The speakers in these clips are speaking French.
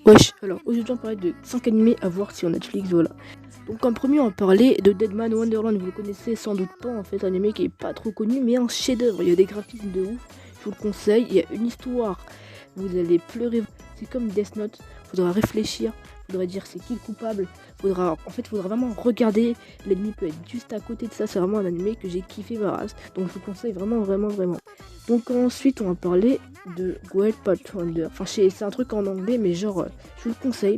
Wesh, alors aujourd'hui on va parler de 5 animés à voir sur Netflix, voilà. Donc en premier on va parler de Deadman Wonderland, vous le connaissez sans doute pas en fait, un anime qui est pas trop connu mais un chef-d'œuvre, il y a des graphismes de ouf, je vous le conseille, il y a une histoire, vous allez pleurer, c'est comme Death Note, faudra réfléchir, faudra dire c'est qui le coupable, faudra vraiment regarder, l'ennemi peut être juste à côté de ça, c'est vraiment un anime que j'ai kiffé ma race, donc je vous conseille vraiment. Donc ensuite on va parler de Great Pathfinder. Enfin c'est un truc en anglais mais genre je vous le conseille.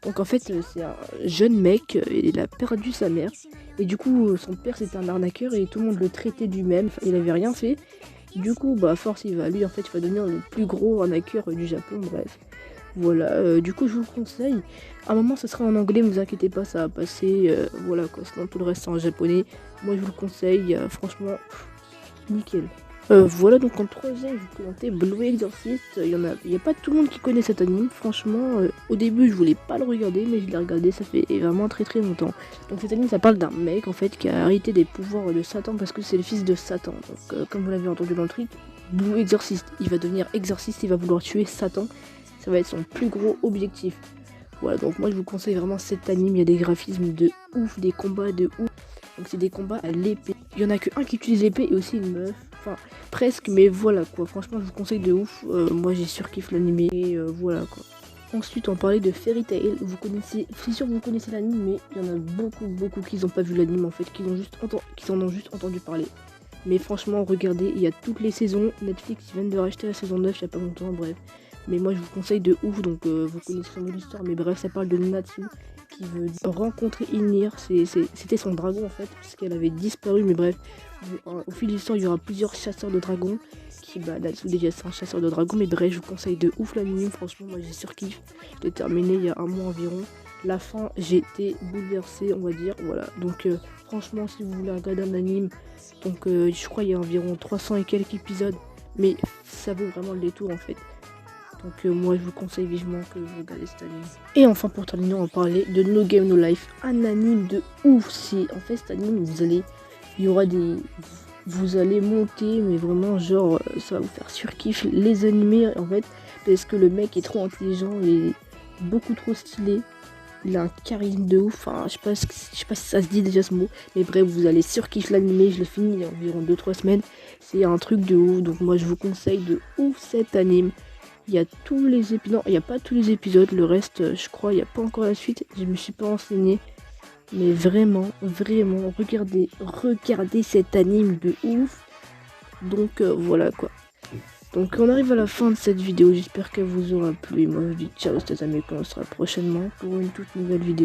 Donc en fait c'est un jeune mec, il a perdu sa mère. Et du coup son père c'était un arnaqueur et tout le monde le traitait du même, enfin, il avait rien fait. Du coup bah à force il va devenir le plus gros arnaqueur du Japon, bref. Voilà, du coup je vous le conseille. À un moment ça sera en anglais, ne vous inquiétez pas, ça va passer, voilà quoi, sinon tout le reste c'est en japonais. Moi je vous le conseille, franchement, nickel. Voilà, donc en troisième, je vais vous présenter Blue Exorcist. Il y a pas tout le monde qui connaît cet anime. Franchement, au début, je voulais pas le regarder, mais je l'ai regardé, ça fait vraiment très longtemps. Donc cet anime, ça parle d'un mec, en fait, qui a hérité des pouvoirs de Satan parce que c'est le fils de Satan. Donc, comme vous l'avez entendu dans le truc, Blue Exorcist, il va devenir exorciste, il va vouloir tuer Satan. Ça va être son plus gros objectif. Voilà, donc moi, je vous conseille vraiment cet anime. Il y a des graphismes de ouf, des combats de ouf. Donc c'est des combats à l'épée. Il y en a que un qui utilise l'épée et aussi une meuf. Enfin, presque, mais voilà quoi. Franchement, je vous conseille de ouf. Moi, j'ai surkiffé l'animé. Et voilà quoi. Ensuite, on parlait de Fairy Tail. Vous connaissez, c'est sûr que vous connaissez l'anime, mais il y en a beaucoup qui n'ont pas vu l'anime en fait, qui en ont juste entendu parler. Mais franchement, regardez, il y a toutes les saisons. Netflix vient de racheter la saison 9 il n'y a pas longtemps, bref. Mais moi, je vous conseille de ouf. Donc, vous connaissez son l'histoire, mais bref, ça parle de Natsu qui veut rencontrer Ynir. C'était son dragon en fait, parce qu'elle avait disparu, mais bref. Au fil de l'histoire, il y aura plusieurs chasseurs de dragons. Natsu déjà c'est un chasseur de dragons, mais bref, je vous conseille de ouf l'anime. Franchement, moi j'ai surkiffé. Je l'ai terminé il y a un mois environ. La fin, j'ai été bouleversé, on va dire. Voilà, donc franchement, si vous voulez regarder un anime, donc je crois il y a environ 300 et quelques épisodes, mais ça vaut vraiment le détour en fait. Donc moi je vous conseille vivement que vous regardez cet anime. Et enfin pour terminer on va parler de No Game No Life, un anime de ouf. C'est en fait cet anime vous allez monter, mais vraiment genre ça va vous faire surkiff les animés en fait, parce que le mec est trop intelligent, il est beaucoup trop stylé. Il a un charisme de ouf, enfin je sais pas si ça se dit déjà ce mot, mais bref vous allez surkiffer l'animé, je l'ai fini il y a environ 2-3 semaines, c'est un truc de ouf, donc moi je vous conseille de ouf cet anime. Il y a tous les épisodes, non il n'y a pas tous les épisodes, le reste je crois il n'y a pas encore la suite, je me suis pas renseigné, mais vraiment regardez cet anime de ouf. Donc voilà quoi. Donc on arrive à la fin de cette vidéo, j'espère qu'elle vous aura plu. Moi je vous dis ciao, c'était Amé, on se retrouvera prochainement pour une toute nouvelle vidéo.